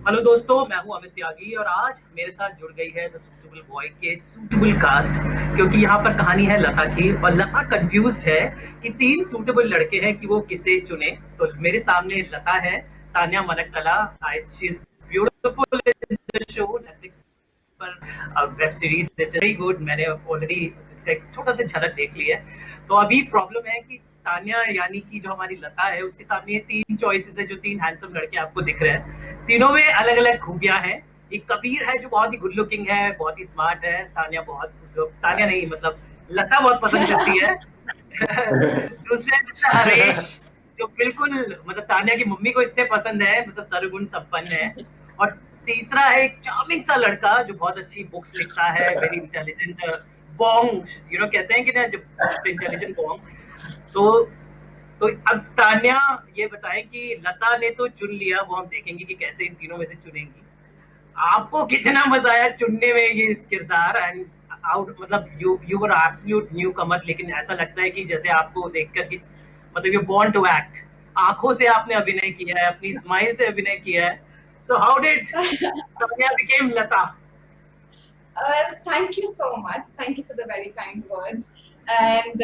Hello दोस्तों, मैं हूं अमित त्यागी और आज मेरे साथ जुड़ गई है द सूटेबल बॉय के सूटेबल कास्ट। क्योंकि यहाँ पर कहानी है लता की और लता कंफ्यूज्ड है कि तीन सूटेबल लड़के हैं कि वो किसे चुने। तो मेरे सामने लता है, Tanya Maniktala, she is beautiful in the show Netflix पर वेब सीरीज वेरी गुड। मैंने ऑलरेडी इसका एक छोटा सा झलक देख ली है। तो अभी प्रॉब्लम है कि तान्या यानी कि जो हमारी लता है उसके सामने ये तीन चॉइसेस है, जो तीन हैंडसम लड़के आपको दिख रहे हैं। तीनों में अलग अलग खूबियां हैं। एक कबीर है जो बहुत ही गुड लुकिंग है, बहुत ही स्मार्ट है। तान्या नहीं मतलब लता बहुत पसंद करती है। दूसरे मिस्टर हरेश, जो बिल्कुल मतलब तान्या की मम्मी को इतने पसंद है, मतलब सर्वगुण संपन्न है। और तीसरा है एक चार्मिंग सा लड़का जो बहुत अच्छी बुक्स लिखता है, वेरी इंटेलिजेंट बोंग, कहते हैं कि ना, जो इंटेलिजेंट बोंग। तो तो अब तान्या ये बताएं कि लता ने तो चुन लिया, वो हम देखेंगे कि कैसे इन तीनों में से चुनेंगी। आपको कितना मजा आया चुनने में ये किरदार? एंड आउट मतलब यू वर एब्सोल्यूट न्यू कमर, लेकिन ऐसा लगता है कि जैसे आपको देखकर कि मतलब यू बॉर्न टू एक्ट। आंखों से आपने अभिनय किया है, अपनी स्माइल से अभिनय किया है। So how did Tanya became Lata? Thank you so much. Thank you for the very kind words. And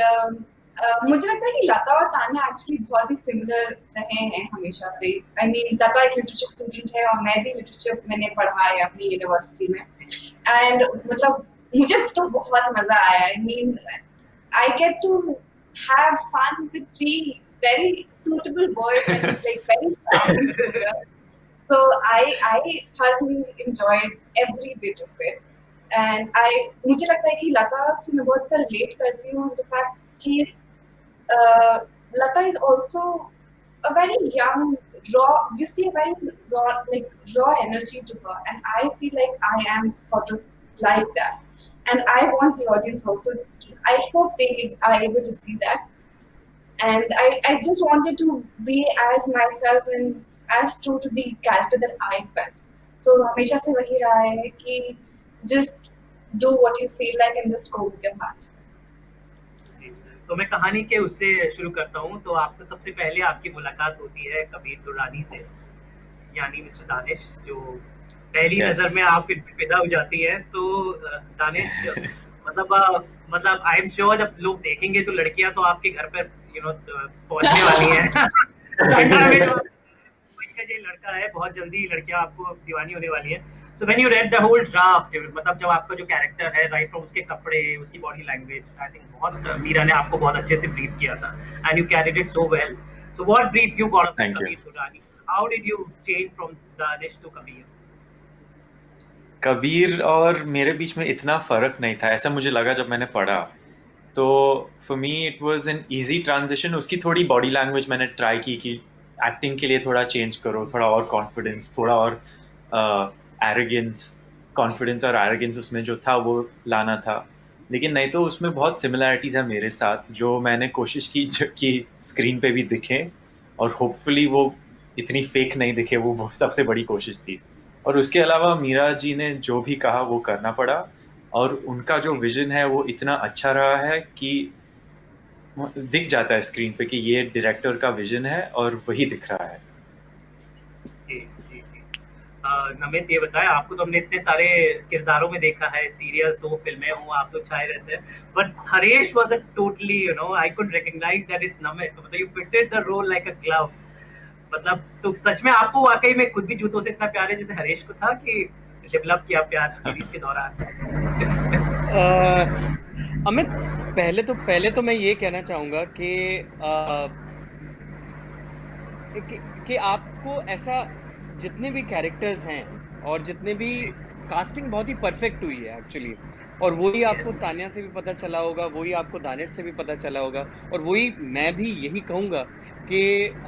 मुझे लगता है कि लता और तान्या एक्चुअली बहुत ही सिमिलर रहे हैं हमेशा से। आई मीन लता एक लिटरेचर स्टूडेंट है और मैं भी लिटरेचर मैंने पढ़ा है अपनी यूनिवर्सिटी में। एंड मतलब मुझे तो बहुत मजा आया। I mean I get to have fun with three very suitable boys and like very charming suitor. So I thoroughly enjoyed every bit of it. And मुझे लगता है कि लता से मैं बहुत ज़्यादा relate करती हूँ the fact कि uh, Lata is also a very young, raw. You see a very raw energy to her, and I feel like I am sort of like that, and I want the audience also. I hope they are able to see that, and I just wanted to be as myself and as true to the character that I felt. So हमेशा से वही रहा है कि just do what you feel like and just go with your heart. तो मैं कहानी के उससे शुरू करता हूँ। तो आपको सबसे पहले आपकी मुलाकात होती है कबीर दुरानी से, यानी मिस्टर दानिश, जो पहली Yes. नजर में आप इन पे फिदा हो जाती है। तो दानिश मतलब आई एम श्योर जब लोग देखेंगे तो लड़कियां तो आपके घर पर पहुंचने वाली हैं। लंदन में जो का ये लड़का है, बहुत जल्दी लड़कियां आपको दीवानी होने वाली है। So when you read the whole draft, मतलब जब आपका जो कैरेक्टर है, राइट फ्रॉम उसके कपड़े, उसकी बॉडी लैंग्वेज, आई थिंक बहुत मीरा ने आपको बहुत अच्छे से ब्रीफ किया था and you carried it so well. So what brief you got from Thank you. Kabir Durrani? How did you change from Danish to Kabir? Kabir और मेरे बीच में इतना फ़र्क नहीं था, ऐसा मुझे लगा जब मैंने पढ़ा। तो for me it was an easy transition. उसकी थोड़ी बॉडी लैंग्वेज मैंने ट्राई की कि एक्टिंग के लिए थोड़ा चेंज करो, थोड़ा और कॉन्फिडेंस, थोड़ा और एरोगेंस, कॉन्फिडेंस और एरोगेंस उसमें जो था वो लाना था। लेकिन नहीं तो उसमें बहुत सिमिलैरिटीज़ है मेरे साथ, जो मैंने कोशिश की कि स्क्रीन पे भी दिखें और होपफुली वो इतनी फेक नहीं दिखे। वो सबसे बड़ी कोशिश थी। और उसके अलावा मीरा जी ने जो भी कहा वो करना पड़ा, और उनका जो विजन है वो इतना अच्छा रहा है कि दिख जाता है स्क्रीन पे कि ये डायरेक्टर का विजन है और वही दिख रहा है। जी जी जी। नमित ये बताएं, आपको तो हमने इतने सारे किरदारों में देखा है, सीरियल्स हो, फिल्में हो, आप तो छाए रहते हैं। But Harish was a totally I could recognise that it's Namit. तो मतलब you fitted the role like a glove. मतलब तो सच में आपको वाकई में खुद भी जूतों से इतना प्यार है जैसे हरीश को था, कि डेवलप किया प्यार सीरीज के दौरान? अमित, पहले तो मैं ये कहना चाहूँगा कि आपको ऐसा जितने भी कैरेक्टर्स हैं और जितने भी कास्टिंग बहुत ही परफेक्ट हुई है एक्चुअली। और वही आपको Yes. तान्या से भी पता चला होगा, वही आपको दानिश से भी पता चला होगा, और वही मैं भी यही कहूँगा कि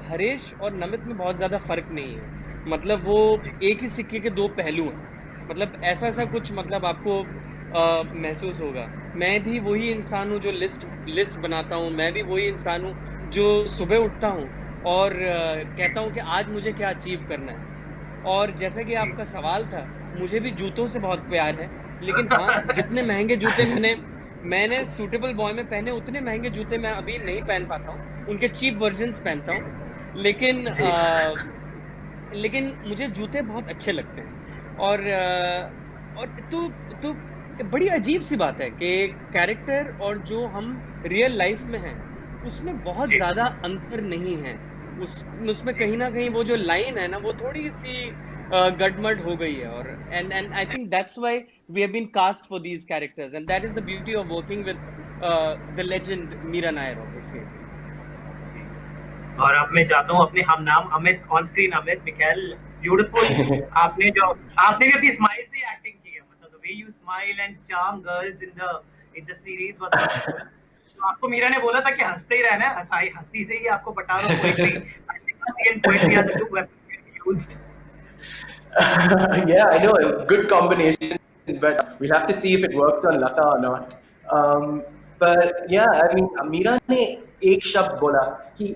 हरीश और नमित में बहुत ज़्यादा फर्क नहीं है। मतलब वो एक ही सिक्के के दो पहलू हैं। मतलब ऐसा कुछ मतलब आपको महसूस होगा। मैं भी वही इंसान हूँ जो लिस्ट बनाता हूँ। मैं भी वही इंसान हूँ जो सुबह उठता हूँ और कहता हूँ कि आज मुझे क्या अचीव करना है। और जैसे कि आपका सवाल था, मुझे भी जूतों से बहुत प्यार है। लेकिन हाँ, जितने महंगे जूते मैंने सूटेबल बॉय में पहने, उतने महंगे जूते मैं अभी नहीं पहन पाता हूँ। उनके चीप वर्जन्स पहनता हूँ। लेकिन लेकिन मुझे जूते बहुत अच्छे लगते हैं। और तो बड़ी अजीब सी बात है कि कैरेक्टर और जो हम रियल लाइफ में हैं उसमें बहुत जी ज़्यादा अंतर नहीं है। उस उसमें जी कहीं ना कहीं वो जो लाइन है ना वो थोड़ी सी गडमड हो गई है। और and I think that's why we have been cast for these characters and that is the beauty of working with the legend Mira Nair obviously. जी। और अब मैं जाता हूँ अपने हम नाम Amit on screen Amit Mikhail beautiful. आपने भी अपनी स्माइल से ही एक्टिंग की है, मतलब the way you smile and charm girls in the series was wonderful. तो आपको मीरा ने बोला था कि हंसते ही रहना है, हंसाई हंसी से ही आपको बता दो पोएट्री। आई थिंक हंसी and poetry are the two weapons used. Yeah, I know, a good combination, but we'll have to see if it works on Lata or not. But yeah, I mean, Ameera ने एक शब्द बोला कि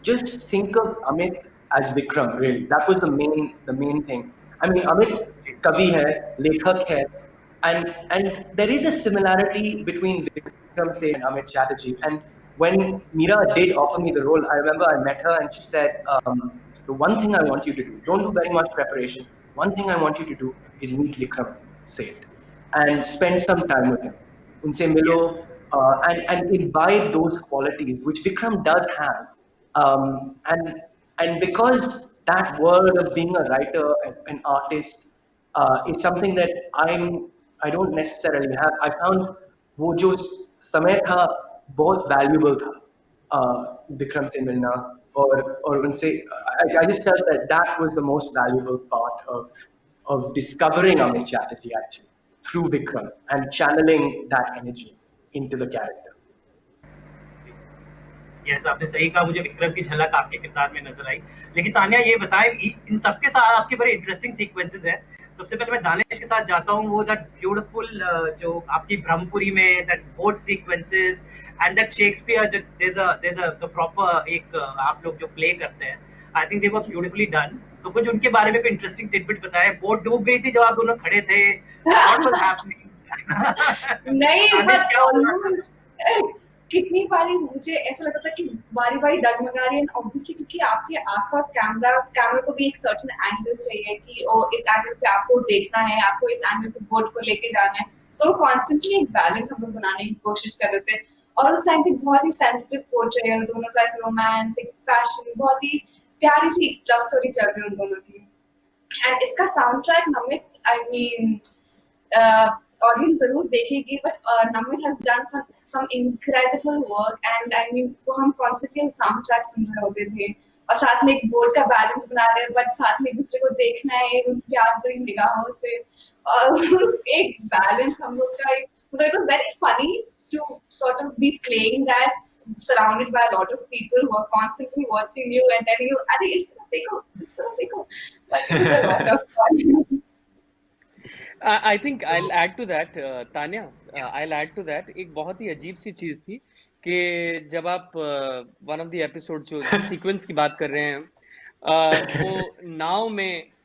just think of Amit as Vikram. Really, that was the main thing. I mean, Amit कवि है, लेखक है, and there is a similarity between Vikram Seth and Amit Chatterjee. And when Meera did offer me the role, I remember I met her and she said, the one thing I want you to do, don't do very much preparation. One thing I want you to do is meet Vikram Seth and spend some time with him. Unse milo, yes and imbibe those qualities which Vikram does have. And because that world of being a writer, an artist, is something that I don't necessarily have. I found वो जो समय था बहुत valuable था विक्रम से मिलना और उनसे I just felt that was the most valuable part of discovering Amit Chatterjee actually through Vikram and channeling that energy into the character. Yes आपने सही कहा, मुझे विक्रम की झलक आपके किरदार में नजर आई। लेकिन तान्या ये बताएं, इन सबके साथ आपके बड़े इंटरेस्टिंग सीक्वेंसेस हैं। सबसे पहले मैं दानिश के साथ जाता हूँ, वो दैट ब्यूटीफुल जो आपकी ब्रह्मपुरी में that boat sequences and that Shakespeare there a the proper एक आप लोग जो प्ले करते हैं, I think they were beautifully done. तो कुछ उनके बारे में कोई इंटरेस्टिंग टिडबिट बताएं। बोट डूब गई थी जब आप दोनों खड़े थे, व्हाट वाज हैपनिंग? नहीं, दानिश but क्या हो रहा था? almost कितनी बारी मुझे ऐसा लगता था कि बारी बारी डगमगा रही है, ऑब्वियसली क्योंकि आपके आसपास कैमरा को भी एक सर्टेन एंगल चाहिए कि ओ इस एंगल पे आपको देखना है, आपको इस एंगल पे बोर्ड को लेके जाना है। सो कॉन्स्टेंटली एक बैलेंस हम लोग बनाने की कोशिश कर रहे थे। और उस टाइम पे बहुत ही सेंसिटिव पोर्ट्रेयल, दोनों का एक रोमांस, एक पैशन, बहुत ही प्यारी सी लव स्टोरी चल रही है उन दोनों की। एंड इसका sound track Namit, I mean audience जरूर देखेगी, but Namit has done some incredible work. And I mean वो हम कॉन्स्टेंटली साउंड ट्रैक सुन रहे होते थे और साथ में एक बोर्ड का बैलेंस बना रहे हैं, बट साथ में एक दूसरे को देखना है उन प्यार भरी निगाहों से। और एक बैलेंस हम लोग का, मतलब it was very funny to sort of be playing that surrounded by a lot of people who are constantly watching you and telling you, "Arey, is this देखो." But it was a lot of fun. I think I'll add to that, Tanya, I'll add to that। एक बहुत ही अजीब सी चीज थी कि जब आप one of the episode जो सीक्वेंस की बात कर रहे हैं, वो नाव में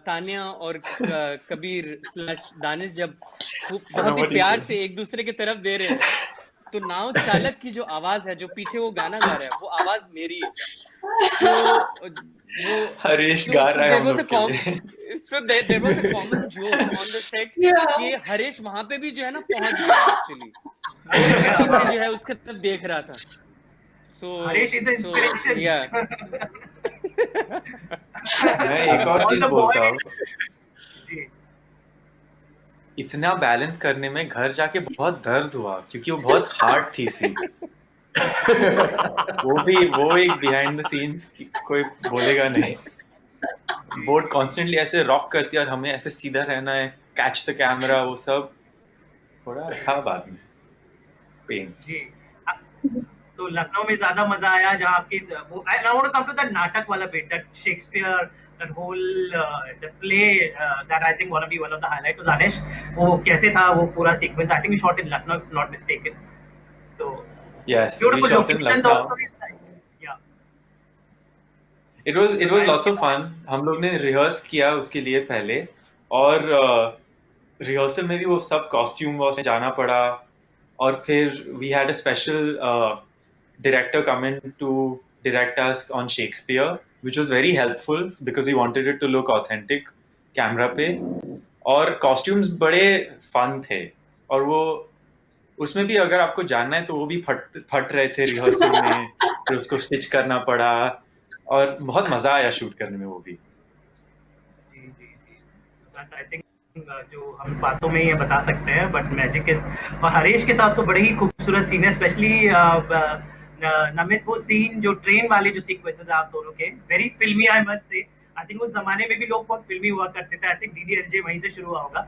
तान्या और कबीर स्लैश दानिश जब बहुत ही प्यार से एक दूसरे की तरफ दे रहे हैं, तो नाव चालक की जो आवाज है, जो पीछे वो गाना गा रहा है, वो आवाज मेरी है। तो वो हरीश गा रहा है हम लोग के लिए। so there was a common joke on the set Yeah. कि हरीश वहां पे भी जो है ना पहुंच गया एक्चुअली, पीछे जो है उसके तरफ देख रहा था। So Harish is inspiration. yeah। मैं एक और चीज बोलता हूँ, जी इतना बैलेंस करने में घर जाके बहुत दर्द हुआ क्योंकि वो बहुत हार्ड थी सीन। वो एक बिहाइंड द सीन्स कोई बोलेगा नहीं। बोर्ड कॉन्स्टेंटली ऐसे रॉक करती है और हमें ऐसे सीधा रहना है, कैच द कैमरा, वो सब थोड़ा था बाद में पेन। जी। तो लखनऊ में ज्यादा मजा आया जहाँ आपकी वो I want to come to that नाटक वाला bit, that Shakespeare, that whole the play, that I think one of the highlight to Danish. वो कैसे था वो पूरा sequence? I think we shot in Lucknow if not mistaken. So yes, we beautiful shot in location Lucknow. या it was lots of fun. हम लोग ने rehearse किया उसके लिए पहले, और रिहर्सल में भी वो सब कॉस्ट्यूम में जाना पड़ा, और फिर we had a special director come in to direct us on Shakespeare, which was very helpful because we wanted it to look authentic camera पे. और कॉस्ट्यूम्स बड़े फन थे, और वो उसमें भी अगर आपको जानना है तो वो भी फट रहे थे रिहर्सल में, फिर उसको स्टिच करना पड़ा, और बहुत मजा आया शूट करने में वो भी. जी जी जी, आई थिंक जो हम बातों में ये बता सकते हैं, बट मैजिक इज. और हरीश के साथ तो बड़े ही खूबसूरत सीन है, स्पेशली नमित, वो सीन जो ट्रेन वाले जो सीक्वेंसेस आप दोनों के, वेरी फिल्मी I must say. I think उस जमाने में भी लोग बहुत फिल्मी हुआ करते थे. आई थिंक डीडीएलजे वहीं से शुरू हुआ होगा.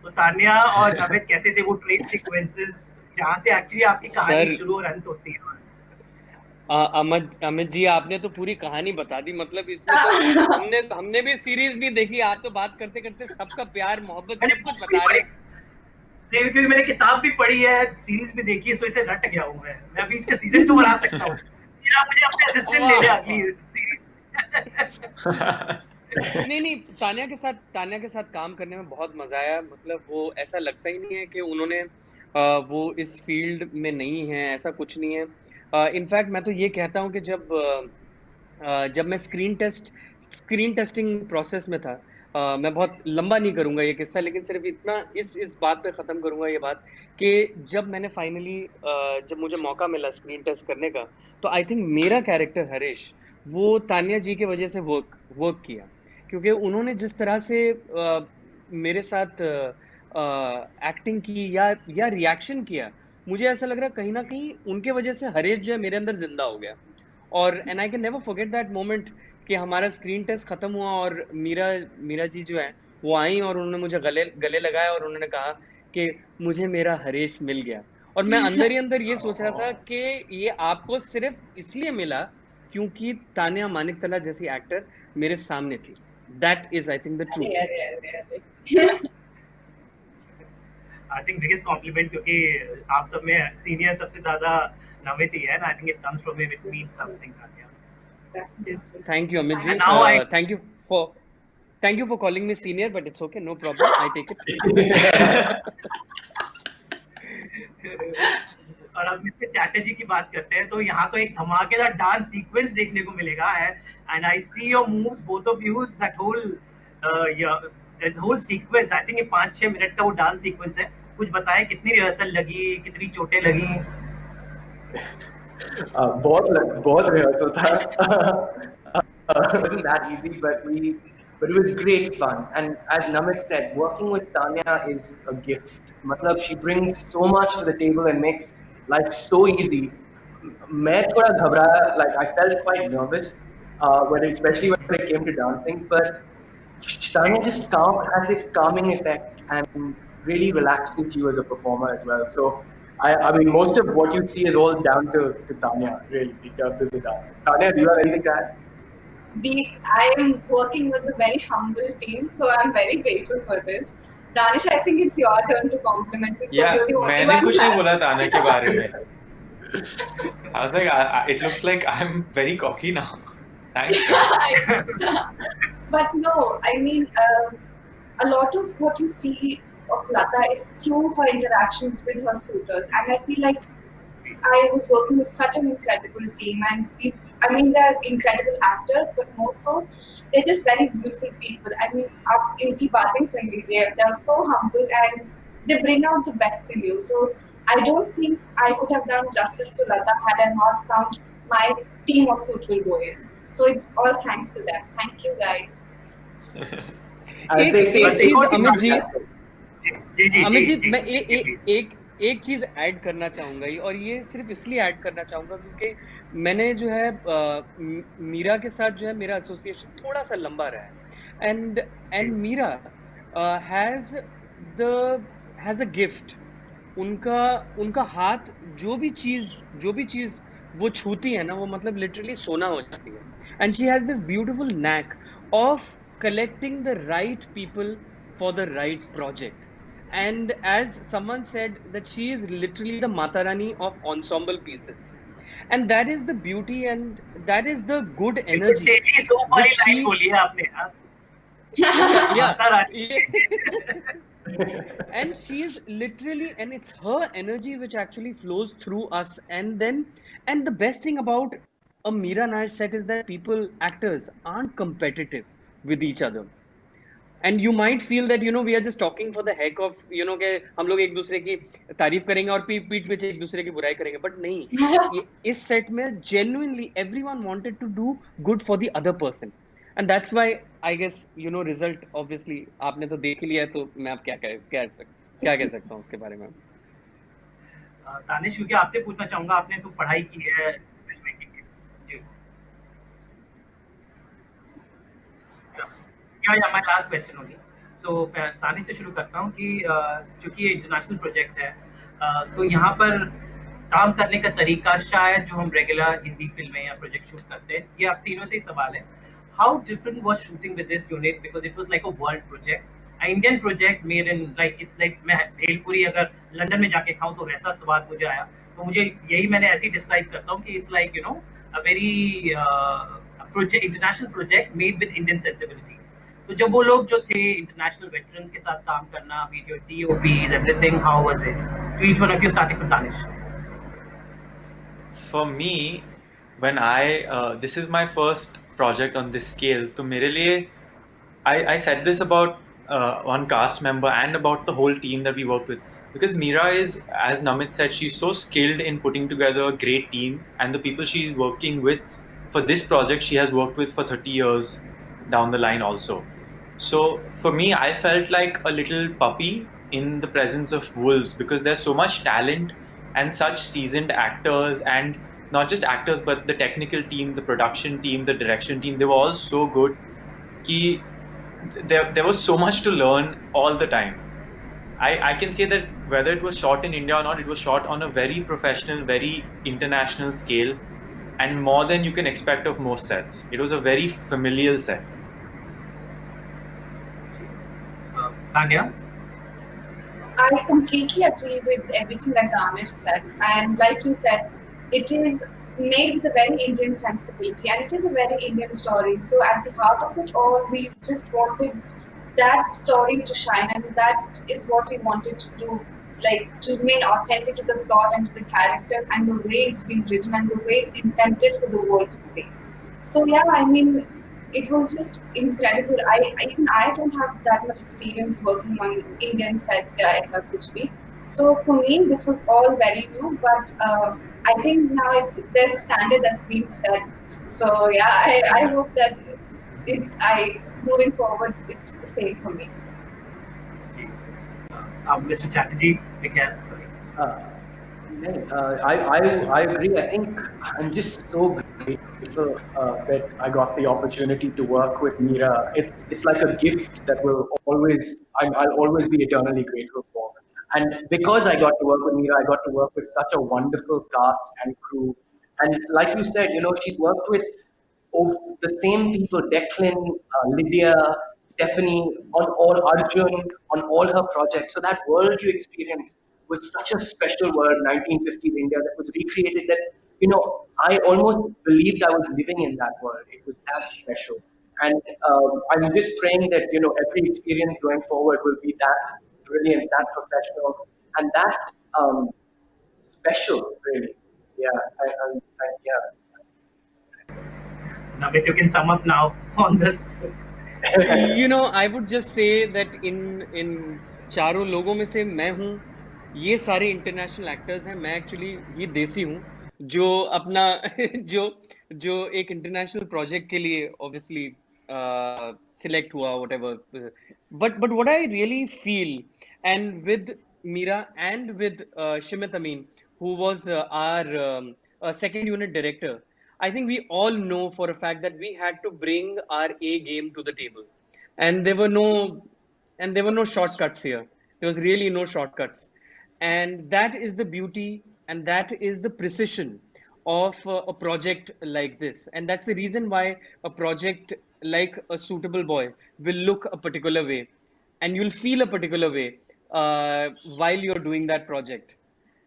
तो तान्या और नमित कैसे थे वो ट्रेन सीक्वेंसेस जहाँ से एक्चुअली आपकी कहानी सर शुरू और अंत होती है? अमित जी, आपने तो पूरी कहानी बता दी. मतलब इसमें तो हमने भी सीरीज नहीं देखी, आप तो बात करते करते सबका प्यार मोहब्बत सब कुछ बता रहे. नहीं, क्योंकि मैंने किताब भी पढ़ी है, सीरीज भी देखी है, सो इसे रट गया हूँ मैं. मैं अभी इसके सीजन 2 बना सकता हूँ. या मुझे अपने असिस्टेंट ले ले अगली सीरीज. नहीं, तान्या के साथ काम करने में बहुत मजा आया. मतलब वो ऐसा लगता ही नहीं है कि उन्होंने वो इस फील्ड में नहीं है, ऐसा कुछ नहीं है. इनफैक्ट मैं तो ये कहता हूँ कि जब मैं स्क्रीन टेस्टिंग प्रोसेस में था, मैं बहुत लंबा नहीं करूंगा ये किस्सा, लेकिन सिर्फ इतना इस बात पे ख़त्म करूंगा ये बात कि जब मैंने फाइनली जब मुझे मौका मिला स्क्रीन टेस्ट करने का, तो आई थिंक मेरा कैरेक्टर हरीश वो तान्या जी के वजह से वर्क किया, क्योंकि उन्होंने जिस तरह से मेरे साथ एक्टिंग की या रिएक्शन किया, मुझे ऐसा लग रहा है कहीं ना कहीं उनके वजह से हरीश जो है मेरे अंदर जिंदा हो गया. और and I can never forget that moment कि हमारा स्क्रीन टेस्ट खत्म हुआ और मीरा जी जो है वो आई और उन्होंने मुझे गले लगाया और उन्होंने कहा कि मुझे मेरा हरीश मिल गया. और मैं अंदर ही अंदर ये सोच रहा था कि ये आपको सिर्फ इसलिए मिला क्योंकि तान्या मानिकतला जैसी एक्टर मेरे सामने थी. That is I think the truth. I think biggest complement, क्योंकि आप सब में सीनियर सबसे ज्यादा नमित ही है, and I think it comes from him, it means something. Thank you, Amit ji. And now Thank you for calling me senior, but it's okay, no problem. I take it. और अब mister Chatterjee की बात करते हैं, तो यहाँ तो एक धमाकेदार डांस सीक्वेंस देखने को मिलेगा है. And I see your moves, both of you, that whole sequence. I think ये 5-6 मिनट का वो डांस सीक्वेंस है. कुछ बताएं, कितनी रिहर्सल लगी, कितनी चोटें लगी? बहुत rehearsal था. It wasn't that easy, but it was great fun. And as Namit said, working with Tanya is a gift. Matlab, she brings so much to the table and makes life so easy. मैं थोड़ा घबराया, like I felt quite nervous, especially when it came to dancing. But Tanya just has this calming effect and really relaxes you as a performer as well. So I mean, most of what you see is all down to Tanya, really, in terms of the dance. Tanya, do you have anything to add? I am working with a very humble team, so I'm very grateful for this. Danish, I think it's your turn to compliment because you're the only मैंने one कुछ who नहीं बोला तान्या के बारे में. I was like, it looks like I'm very cocky now. Thanks. But no, I mean, a lot of what you see of Lata is through her interactions with her suitors, and I feel like I was working with such an incredible team, and they're incredible actors, but more so, they're just very beautiful people. I mean, आप इनकी बातें सुन लीजिए, they're so humble and they bring out the best in you. So I don't think I could have done justice to Lata had I not found my team of suitable boys. So it's all thanks to them. Thank you guys. Amit ji, मैं एक चीज add करना चाहूंगा, और ये सिर्फ इसलिए add करना चाहूंगा क्योंकि मैंने जो है मीरा के साथ जो है मेरा एसोसिएशन थोड़ा सा लंबा रहा है, and Meera has a gift. उनका हाथ जो भी चीज वो छूती है ना, वो मतलब लिटरली सोना हो जाती है. And she has this beautiful NAAC of collecting the right people for the right project. And as someone said, that she is literally the Mata Rani of ensemble pieces, and that is the beauty and that is the good energy. And she is literally, and it's her energy which actually flows through us. And the best thing about a Mira Nair set is that people, actors, aren't competitive with each other. And you might feel that we are just talking for the heck of कि हम लोग एक दूसरे की तारीफ करेंगे और पीठ पीछे एक दूसरे की बुराई करेंगे, बट नहीं. इस सेट में genuinely everyone wanted to do good for the other person, and that's why I guess result obviously आपने तो देख ही लिया है, तो मैं अब क्या कह सकता हूँ उसके बारे में. दानिश, क्योंकि आपसे पूछना चाहूंगा, आपने तो पढ़ाई की है फिल्म मेकिंग की. जी. या माय लास्ट क्वेश्चन ओनली. सो तानिश से शुरू करता हूँ कि चूंकि ये इंटरनेशनल प्रोजेक्ट है, तो यहाँ पर काम करने का तरीका शायद जो हम रेगुलर हिंदी फिल्में या प्रोजेक्ट शूट करते हैं, ये आप तीनों से ही सवाल है. How different was shooting with this unit, because it was like a world project, Indian project made in like it's like मैं भेलपुरी अगर लंदन में जाके खाऊं तो वैसा स्वाद मुझे आया. तो मुझे यही मैंने ऐसे ही डिस्क्राइब करता हूँ कि it's like a very project, international project made with Indian sensibility. तो जब वो लोग जो थे इंटरनेशनल वेटरन्स के साथ काम करना, video DOPs everything, how was it? तो each one of you starting from Danish. For me, when this is my first project on this scale, तो मेरे लिए I said this about one cast member and about the whole team that we worked with, because Meera is, as Namit said, she's so skilled in putting together a great team, and the people she's working with for this project she has worked with for 30 years down the line also. So for me, I felt like a little puppy in the presence of wolves, because there's so much talent and such seasoned actors, and not just actors but the technical team, the production team, the direction team, they were all so good ki there was so much to learn all the time. I can say that whether it was shot in India or not, it was shot on a very professional, very international scale, and more than you can expect of most sets. It was a very familial set. Tanya? I completely agree with everything that Danish said. And like you said, it is made with a very Indian sensibility, and it is a very Indian story. So at the heart of it all, we just wanted that story to shine, and that is what we wanted to do, like to remain authentic to the plot and to the characters and the way it's been written and the way it's intended for the world to see. So yeah, I mean, it was just incredible. Even I don't have that much experience working on Indian sets, yeah, aisa kuch bhi. So for me, this was all very new, but I think now there's a standard that's being set. So yeah, I hope that moving forward, it's the same for me. Mr. Chatterjee, again. I agree. I think I'm just so grateful that I got the opportunity to work with Meera. It's like a gift that I'll always be eternally grateful for. And because I got to work with Meera, I got to work with such a wonderful cast and crew. And like you said, she's worked with the same people, Declan, Lydia, Stephanie, on all Arjun, on all her projects. So that world you experienced was such a special world, 1950s India, that was recreated that, I almost believed I was living in that world. It was that special. And I'm just praying that, every experience going forward will be that brilliant, that professional, and that special, really. Yeah, yeah. Namit, you can sum up now on this. I would just say that in चारों लोगों में से मैं हूँ, ये सारे international actors हैं, मैं एक्चुअली ये देसी हूँ जो अपना जो एक इंटरनेशनल प्रोजेक्ट के लिए ऑब्वियसली सिलेक्ट हुआ, whatever. But what I really feel, and with Meera and with Shimit Amin, who was our second unit director, I think we all know for a fact that we had to bring our A game to the table, and there were no shortcuts here. There was really no shortcuts, and that is the beauty and that is the precision of a project like this, and that's the reason why a project like A Suitable Boy will look a particular way, and you'll feel a particular way while you're doing that project.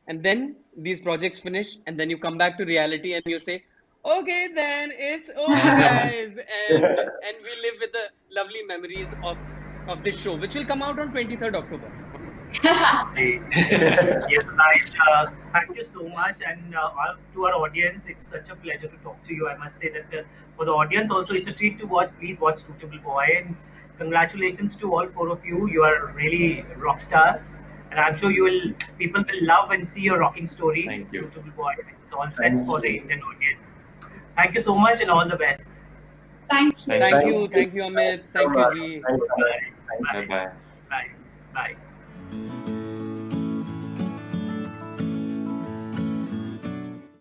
And then these projects finish, and then you come back to reality and you say, okay, then it's over, guys. And we live with the lovely memories of this show, which will come out on 23rd October. Yes, Raj, thank you so much, and to our audience, it's such a pleasure to talk to you. I must say that for the audience also, it's a treat to watch. Please watch Suitable Boy, and congratulations to all four of you. You are really rock stars, and I'm sure people will love and see your rocking story. Thank you. Suitable Boy. It's all set for the Indian audience. Thank you so much, and all the best. Thank you. Thank Thank you, Amit. so Thank you, much. Ji. Thanks, Amit. Bye. Thank you. Bye bye. Bye. Bye.